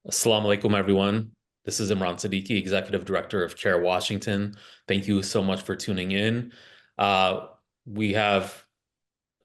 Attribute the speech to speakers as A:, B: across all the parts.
A: Assalamu alaikum, everyone. This is Imran Siddiqui, Executive Director of CARE Washington. Thank you so much for tuning in. Uh, we have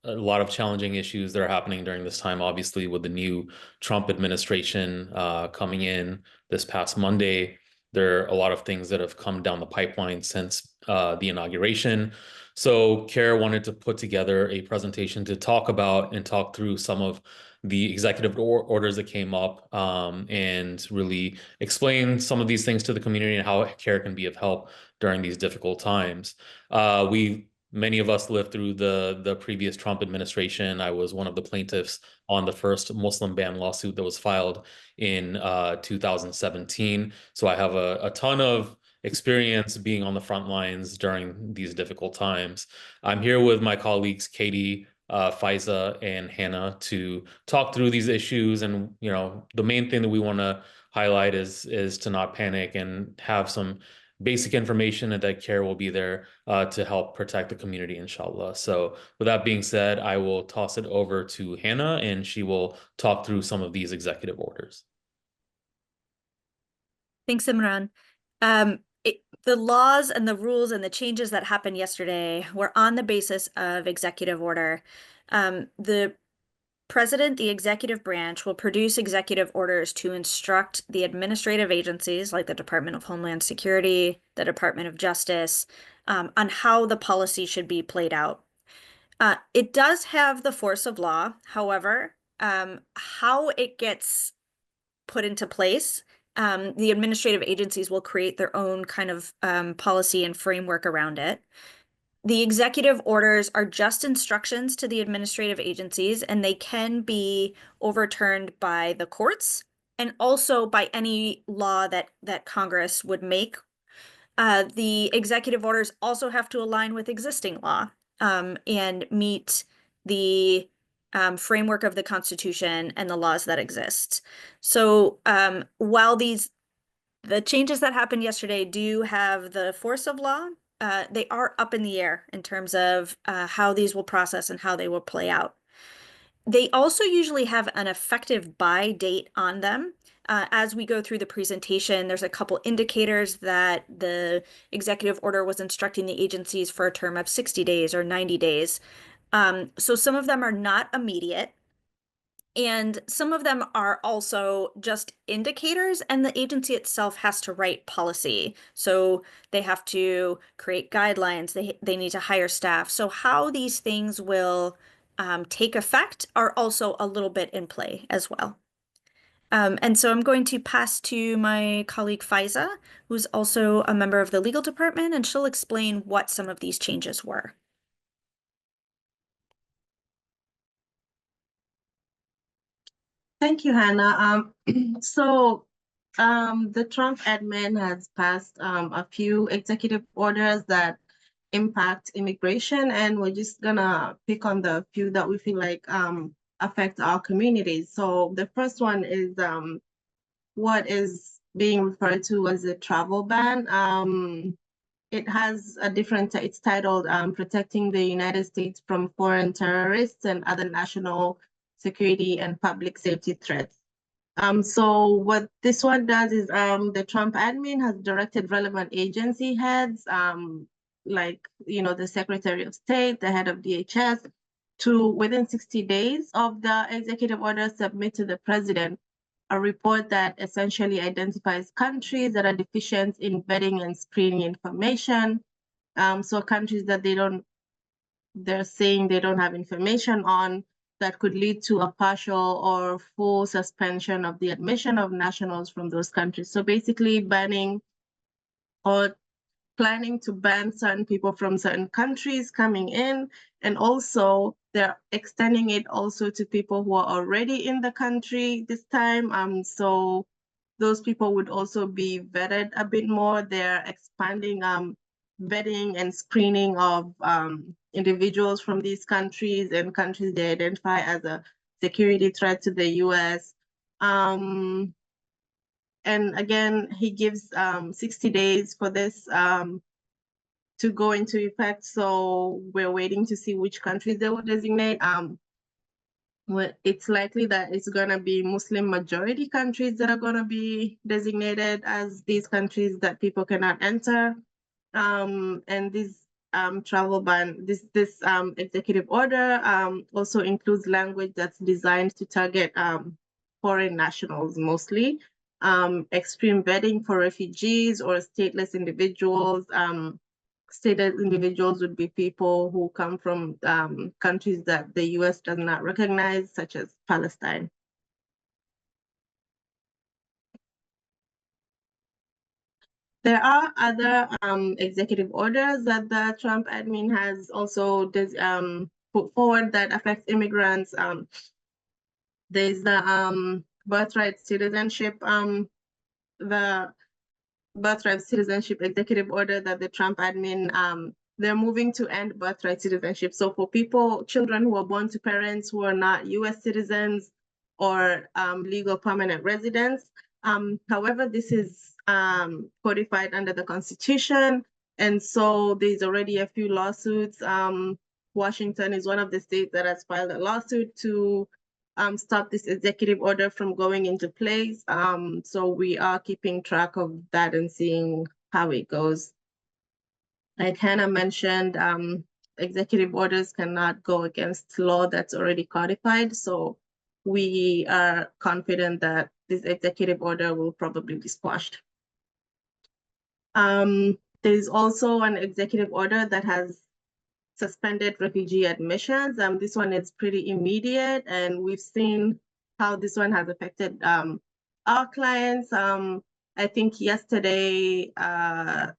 A: a lot of challenging issues that are happening during this time, obviously, with the new Trump administration coming in this past Monday. There are a lot of things that have come down the pipeline since the inauguration. So, CARE wanted to put together a presentation to talk about and talk through some of the executive orders that came up and really explain some of these things to the community and how CARE can be of help during these difficult times. We Many of us lived through the previous Trump administration. I was one of the plaintiffs on the first Muslim ban lawsuit that was filed in 2017. So I have a ton of experience being on the front lines during these difficult times. I'm here with my colleagues Katie, Faiza, and Hannah to talk through these issues. And the main thing that we want to highlight is to not panic and have some basic information, and that CARE will be there to help protect the community, inshallah. So with that being said, I will toss it over to Hannah, and she will talk through some of these executive orders.
B: Thanks, Imran. The laws and the rules and the changes that happened yesterday were on the basis of executive order. The president, the executive branch, will produce executive orders to instruct the administrative agencies like the Department of Homeland Security, the Department of Justice, on how the policy should be played out. It does have the force of law. However, how it gets put into place, the administrative agencies will create their own kind of policy and framework around it. The executive orders are just instructions to the administrative agencies, and they can be overturned by the courts and also by any law that Congress would make. The executive orders also have to align with existing law and meet the framework of the Constitution and the laws that exist. So while the changes that happened yesterday do have the force of law, they are up in the air in terms of how these will process and how they will play out. They also usually have an effective by date on them. As we go through the presentation, there's a couple indicators that the executive order was instructing the agencies for a term of 60 days or 90 days. So some of them are not immediate. And some of them are also just indicators, and the agency itself has to write policy. So they have to create guidelines, they need to hire staff. So how these things will take effect are also a little bit in play as well. And so I'm going to pass to my colleague Faiza, who's also a member of the legal department, and she'll explain what some of these changes were.
C: Thank you, Hannah. The Trump admin has passed a few executive orders that impact immigration, and we're just gonna pick on the few that we feel like affect our communities. So the first one is what is being referred to as a travel ban. It has a different, it's titled Protecting the United States from Foreign Terrorists and Other National Security and Public Safety Threats. So what this one does is the Trump admin has directed relevant agency heads, like, the Secretary of State, the head of DHS, to within 60 days of the executive order, submit to the president a report that essentially identifies countries that are deficient in vetting and screening information. So countries that they're saying they don't have information on, that could lead to a partial or full suspension of the admission of nationals from those countries. So basically banning or planning to ban certain people from certain countries coming in, and also they're extending it also to people who are already in the country this time. So those people would also be vetted a bit more. They're expanding vetting and screening of individuals from these countries and countries they identify as a security threat to the US. And again, he gives 60 days for this to go into effect. So we're waiting to see which countries they will designate. it's likely that it's going to be Muslim majority countries that are going to be designated as these countries that people cannot enter. And this travel ban, this executive order also includes language that's designed to target foreign nationals mostly. Extreme vetting for refugees or stateless individuals. Stateless individuals would be people who come from countries that the US does not recognize, such as Palestine. There are other executive orders that the Trump admin has also put forward that affects immigrants. There's the birthright citizenship, the birthright citizenship executive order that the Trump admin, they're moving to end birthright citizenship. So for people, children who are born to parents who are not US citizens or legal permanent residents. However, this is codified under the Constitution. And so there's already a few lawsuits. Washington is one of the states that has filed a lawsuit to stop this executive order from going into place. So we are keeping track of that and seeing how it goes. Like Hannah mentioned, executive orders cannot go against law that's already codified. So we are confident that this executive order will probably be squashed. There's also an executive order that has suspended refugee admissions. This one is pretty immediate, and we've seen how this one has affected our clients. I think yesterday, the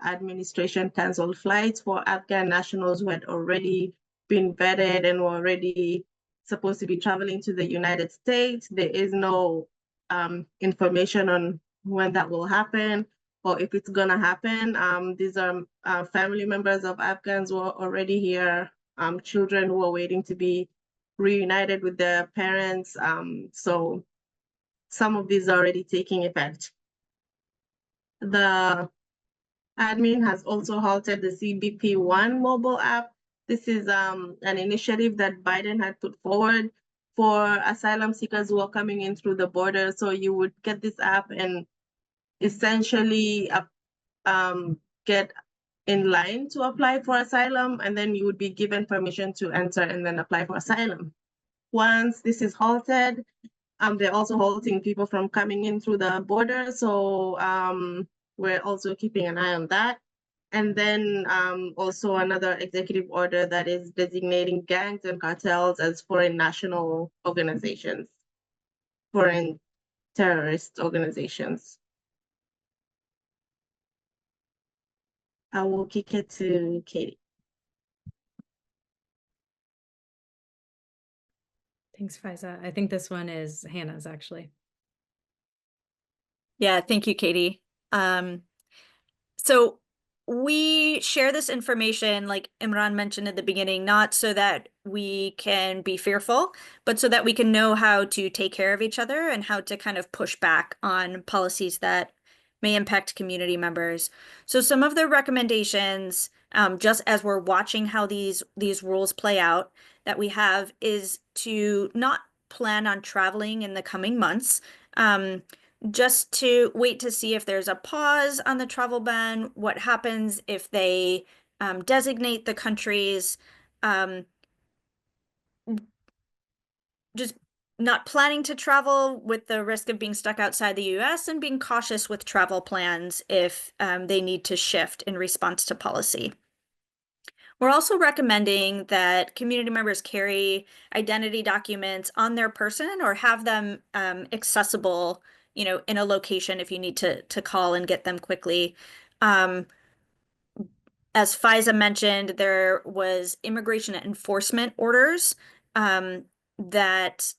C: administration canceled flights for Afghan nationals who had already been vetted and were already supposed to be traveling to the United States. There is no information on when that will happen or if it's gonna happen. These are family members of Afghans who are already here, children who are waiting to be reunited with their parents. So some of these are already taking effect. The admin has also halted the CBP One mobile app. This is an initiative that Biden had put forward for asylum seekers who are coming in through the border. So you would get this app and essentially get in line to apply for asylum, and then you would be given permission to enter and then apply for asylum. Once this is halted, they're also halting people from coming in through the border. So we're also keeping an eye on that. And then also another executive order that is designating gangs and cartels as foreign national organizations, foreign terrorist organizations. I will kick it to Katie.
D: Thanks, Faiza. I think this one is Hannah's actually.
B: Yeah, thank you, Katie. So we share this information, like Imran mentioned at the beginning, not so that we can be fearful, but so that we can know how to take care of each other and how to kind of push back on policies that may impact community members. So some of the recommendations, just as we're watching how these rules play out, that we have is to not plan on traveling in the coming months. Just to wait to see if there's a pause on the travel ban, what happens if they designate the countries, just not planning to travel with the risk of being stuck outside the US and being cautious with travel plans if they need to shift in response to policy. We're also recommending that community members carry identity documents on their person or have them accessible, you know, in a location if you need to call and get them quickly. As Faiza mentioned, there was immigration enforcement orders that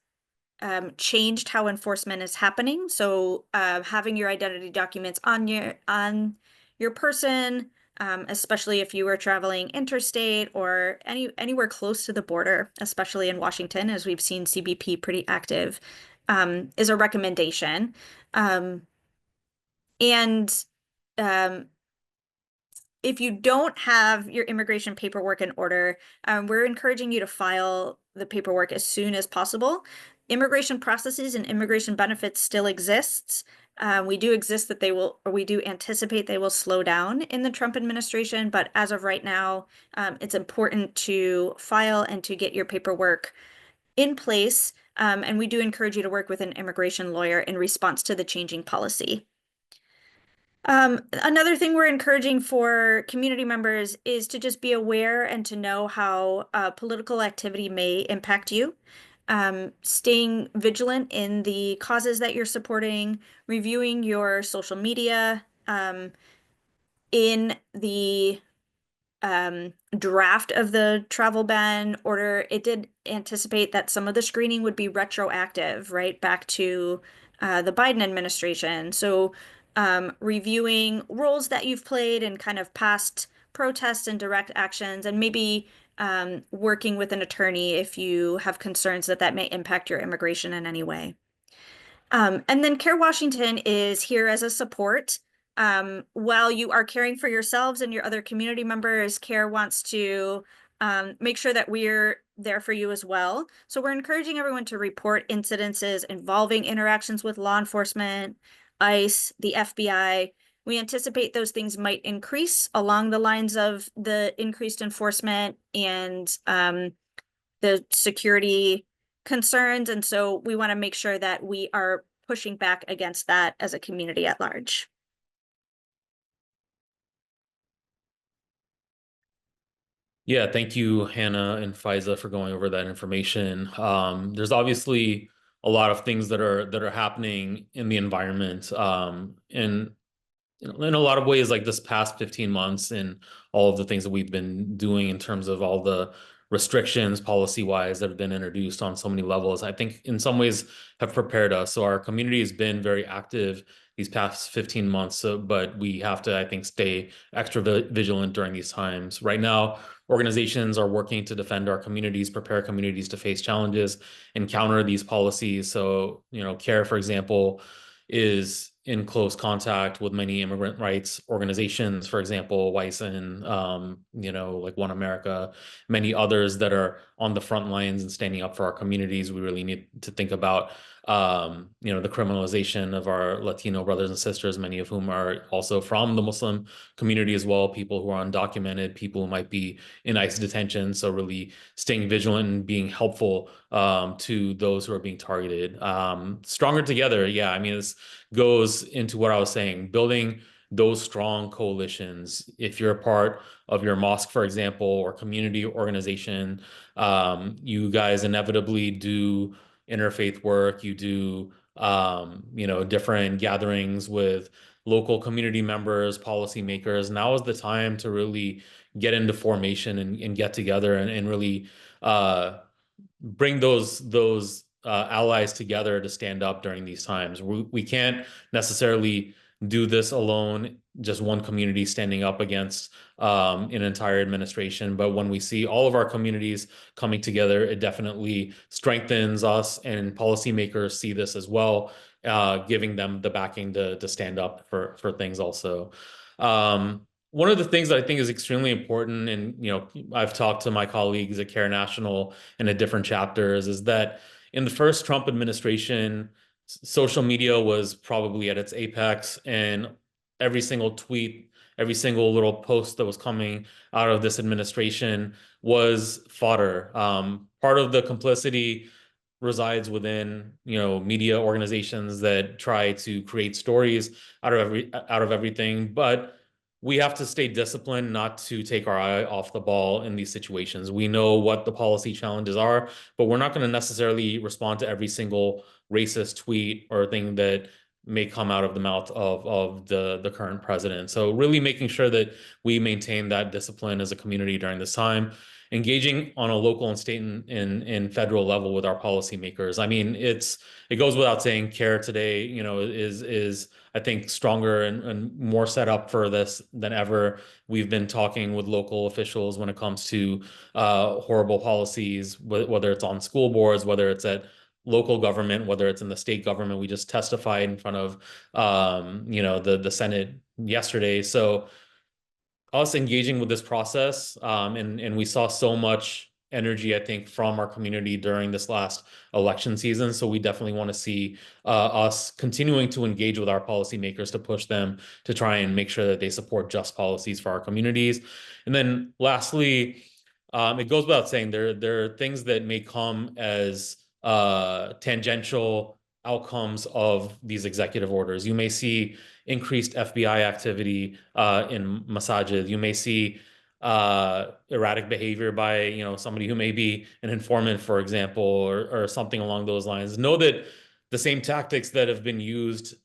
B: changed how enforcement is happening. So having your identity documents on your person, especially if you were traveling interstate or anywhere close to the border, especially in Washington, as we've seen CBP pretty active, is a recommendation. And if you don't have your immigration paperwork in order, we're encouraging you to file the paperwork as soon as possible. Immigration processes and immigration benefits still exists. We do anticipate they will slow down in the Trump administration, but as of right now, it's important to file and to get your paperwork in place. And we do encourage you to work with an immigration lawyer in response to the changing policy. Another thing we're encouraging for community members is to just be aware and to know how political activity may impact you. Staying vigilant in the causes that you're supporting, reviewing your social media. In the draft of the travel ban order, it did anticipate that some of the screening would be retroactive, right, back to the Biden administration. So reviewing roles that you've played in kind of past protests and direct actions, and maybe working with an attorney if you have concerns that that may impact your immigration in any way. And then Care Washington is here as a support. While you are caring for yourselves and your other community members, Care wants to make sure that we're there for you as well. So we're encouraging everyone to report incidences involving interactions with law enforcement, ICE, the FBI. We anticipate those things might increase along the lines of the increased enforcement and the security concerns. And so we want to make sure that we are pushing back against that as a community at large.
A: Yeah, thank you, Hannah and Faiza, for going over that information. There's obviously a lot of things that are happening in the environment, and in a lot of ways, like this past 15 months and all of the things that we've been doing in terms of all the restrictions policy-wise that have been introduced on so many levels, I think in some ways have prepared us. So our community has been very active these past 15 months, but we have to, I think, stay extra vigilant during these times. Right now, organizations are working to defend our communities, prepare communities to face challenges, and counter these policies. So, CARE, for example, is in close contact with many immigrant rights organizations, for example, WISN, like One America, many others that are on the front lines and standing up for our communities. We really need to think about, the criminalization of our Latino brothers and sisters, many of whom are also from the Muslim community as well, people who are undocumented, people who might be in ICE detention. So really staying vigilant and being helpful to those who are being targeted. Stronger together. Yeah, I mean, this goes into what I was saying, building those strong coalitions. If you're a part of your mosque, for example, or community organization, you guys inevitably do interfaith work, you do, different gatherings with local community members, policymakers. Now is the time to really get into formation and get together and really bring those allies together to stand up during these times. We can't necessarily do this alone, just one community standing up against an entire administration. But when we see all of our communities coming together, it definitely strengthens us, and policymakers see this as well, giving them the backing to stand up for things also. One of the things that I think is extremely important, and I've talked to my colleagues at Care National and at different chapters, is that in the first Trump administration, social media was probably at its apex, and every single tweet, every single little post that was coming out of this administration was fodder. Part of the complicity resides within, media organizations that try to create stories out of everything, but we have to stay disciplined not to take our eye off the ball in these situations. We know what the policy challenges are, but we're not going to necessarily respond to every single racist tweet or thing that may come out of the mouth of the current president. So really making sure that we maintain that discipline as a community during this time, engaging on a local and state and federal level with our policymakers. I mean, it goes without saying, CARE today, is I think stronger and more set up for this than ever. We've been talking with local officials when it comes to horrible policies, whether it's on school boards, whether it's at local government, whether it's in the state government. We just testified in front of the Senate yesterday. So us engaging with this process, and we saw so much energy, I think, from our community during this last election season. So we definitely want to see us continuing to engage with our policymakers to push them to try and make sure that they support just policies for our communities. And then lastly, it goes without saying there are things that may come as tangential outcomes of these executive orders. You may see increased FBI activity in masajid. You may see erratic behavior by, you know, somebody who may be an informant, for example, or something along those lines. Know that the same tactics that have been used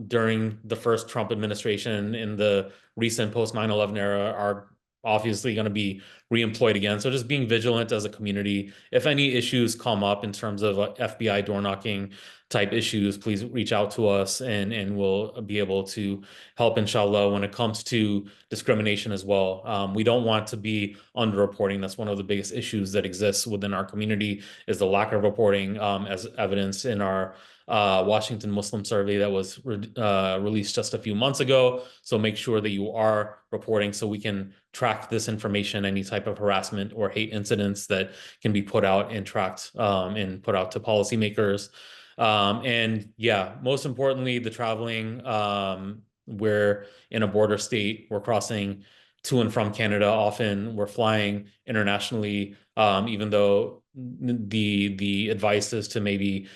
A: during the first Trump administration in the recent post 9/11 era are obviously going to be reemployed again. So just being vigilant as a community. If any issues come up in terms of FBI door knocking type issues, please reach out to us and we'll be able to help, inshallah, when it comes to discrimination as well. We don't want to be underreporting. That's one of the biggest issues that exists within our community is the lack of reporting, as evidenced in our Washington Muslim survey that was released just a few months ago. So make sure that you are reporting so we can track this information, any type of harassment or hate incidents that can be put out and tracked and put out to policymakers. And yeah, most importantly, the traveling. We're in a border state. We're crossing to and from Canada. Often we're flying internationally, even though the advice is to maybe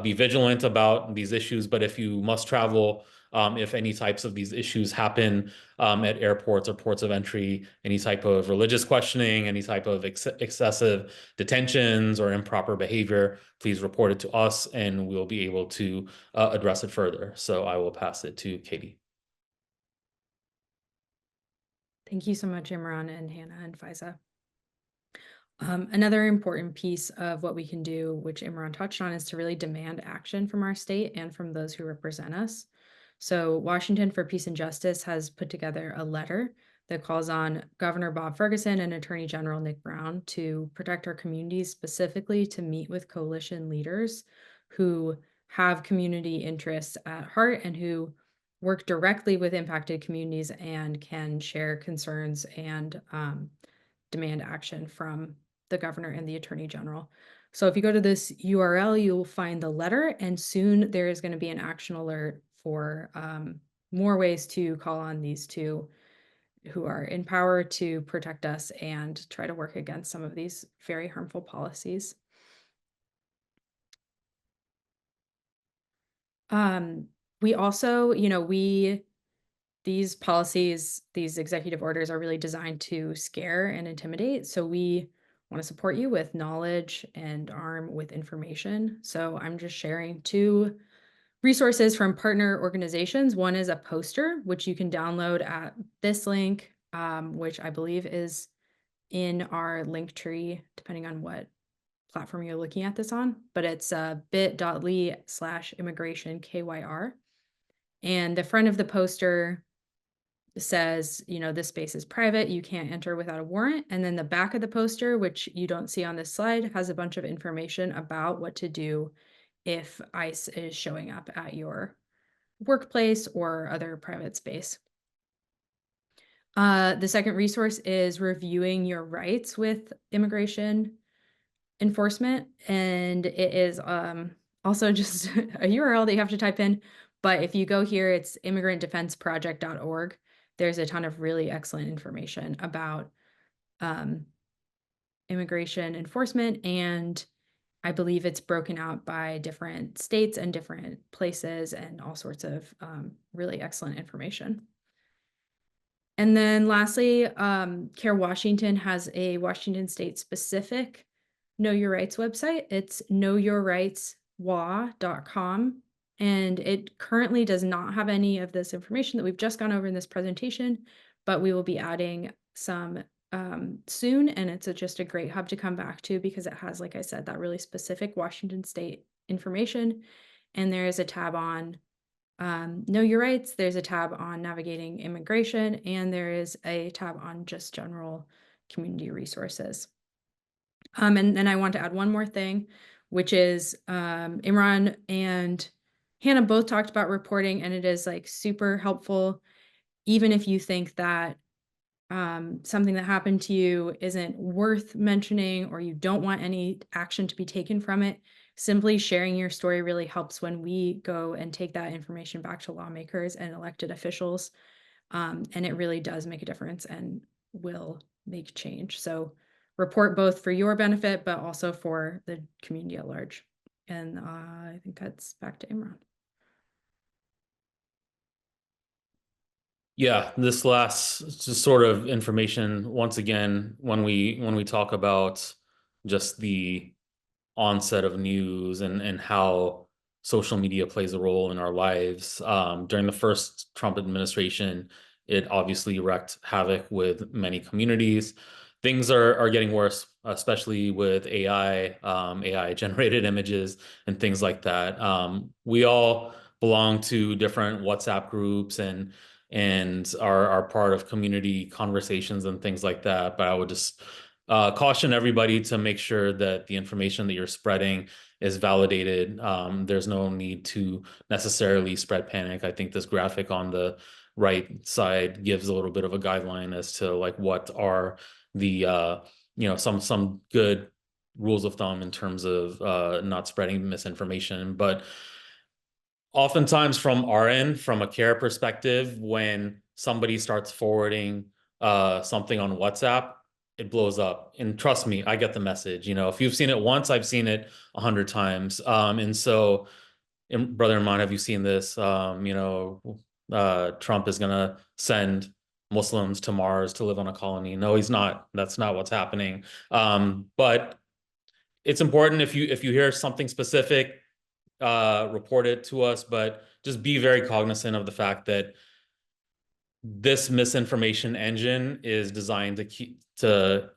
A: be vigilant about these issues. But if you must travel, if any types of these issues happen at airports or ports of entry, any type of religious questioning, any type of excessive detentions or improper behavior, please report it to us and we'll be able to address it further. So I will pass it to Katie.
D: Thank you so much, Imran and Hannah and Faiza. Another important piece of what we can do, which Imran touched on, is to really demand action from our state and from those who represent us. So Washington for Peace and Justice has put together a letter that calls on Governor Bob Ferguson and Attorney General Nick Brown to protect our communities, specifically to meet with coalition leaders who have community interests at heart and who work directly with impacted communities and can share concerns and demand action from the governor and the attorney general. So if you go to this URL, you'll find the letter, and soon there is going to be an action alert for more ways to call on these two who are in power to protect us and try to work against some of these very harmful policies. We also, these policies, these executive orders are really designed to scare and intimidate. So we want to support you with knowledge and arm with information. So I'm just sharing two resources from partner organizations. One is a poster, which you can download at this link, which I believe is in our link tree, depending on what platform you're looking at this on, but it's bit.ly/immigration_KYR. And the front of the poster says, this space is private, you can't enter without a warrant. And then the back of the poster, which you don't see on this slide, has a bunch of information about what to do if ICE is showing up at your workplace or other private space. The second resource is reviewing your rights with immigration enforcement. And it is also just a URL that you have to type in. But if you go here, it's immigrantdefenseproject.org. There's a ton of really excellent information about immigration enforcement, and I believe it's broken out by different states and different places and all sorts of really excellent information. And then lastly, CARE Washington has a Washington state specific Know Your Rights website. It's knowyourrightswa.com. And it currently does not have any of this information that we've just gone over in this presentation, but we will be adding some soon. And it's just a great hub to come back to because it has, like I said, that really specific Washington state information. And there is a tab on Know Your Rights. There's a tab on navigating immigration, and there is a tab on just general community resources. And then I want to add one more thing, which is Imran and Hannah both talked about reporting, and it is like super helpful, even if you think that something that happened to you isn't worth mentioning, or you don't want any action to be taken from it, simply sharing your story really helps when we go and take that information back to lawmakers and elected officials. And it really does make a difference and will make change. So report both for your benefit, but also for the community at large. And I think that's back to Imran.
A: Yeah, this last just sort of information, once again, when we talk about just the onset of news and how social media plays a role in our lives. During the first Trump administration, it obviously wreaked havoc with many communities. Things are getting worse, especially with AI, AI generated images and things like that. We all belong to different WhatsApp groups and are part of community conversations and things like that. But I would just caution everybody to make sure that the information that you're spreading is validated. There's no need to necessarily spread panic. I think this graphic on the right side gives a little bit of a guideline as to like what are the some good rules of thumb in terms of not spreading misinformation. But oftentimes from our end, from a care perspective, when somebody starts forwarding something on WhatsApp, it blows up. And trust me, I get the message. If you've seen it once, I've seen it 100 times. And so, brother in mine, have you seen this? Trump is gonna send Muslims to Mars to live on a colony. No, he's not. That's not what's happening. But it's important if you hear something specific, report it to us, but just be very cognizant of the fact that this misinformation engine is designed to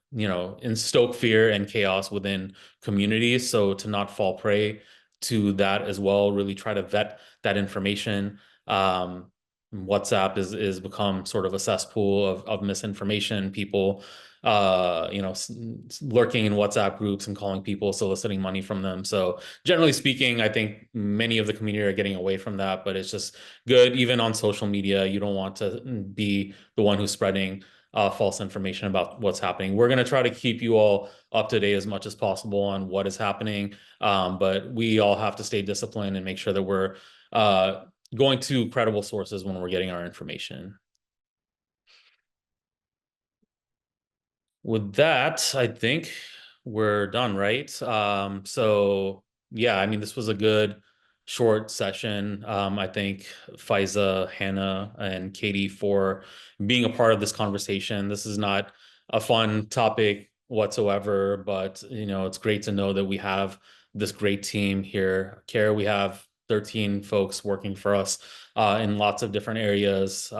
A: instoke fear and chaos within communities. So to not fall prey to that as well, really try to vet that information. WhatsApp is become sort of a cesspool of misinformation. People lurking in WhatsApp groups and calling people, soliciting money from them. So generally speaking, I think many of the community are getting away from that, but it's just good. Even on social media, you don't want to be the one who's spreading false information about what's happening. We're going to try to keep you all up to date as much as possible on what is happening. But we all have to stay disciplined and make sure that we're going to credible sources when we're getting our information. With that, I think we're done, right? So yeah, I mean, this was a good short session. I thank Faiza, Hannah, and Katie for being a part of this conversation. This is not a fun topic whatsoever, but it's great to know that we have this great team here. CARE, we have 13 folks working for us in lots of different areas.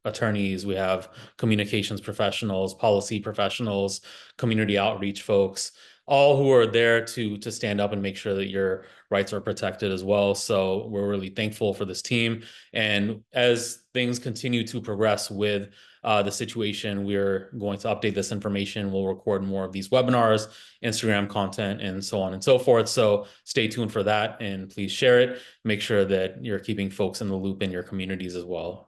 A: Attorneys, we have communications professionals, policy professionals, community outreach folks, all who are there to stand up and make sure that your rights are protected as well. So we're really thankful for this team. And as things continue to progress with the situation, we're going to update this information. We'll record more of these webinars, Instagram content, and so on and so forth. So stay tuned for that and please share it. Make sure that you're keeping folks in the loop in your communities as well.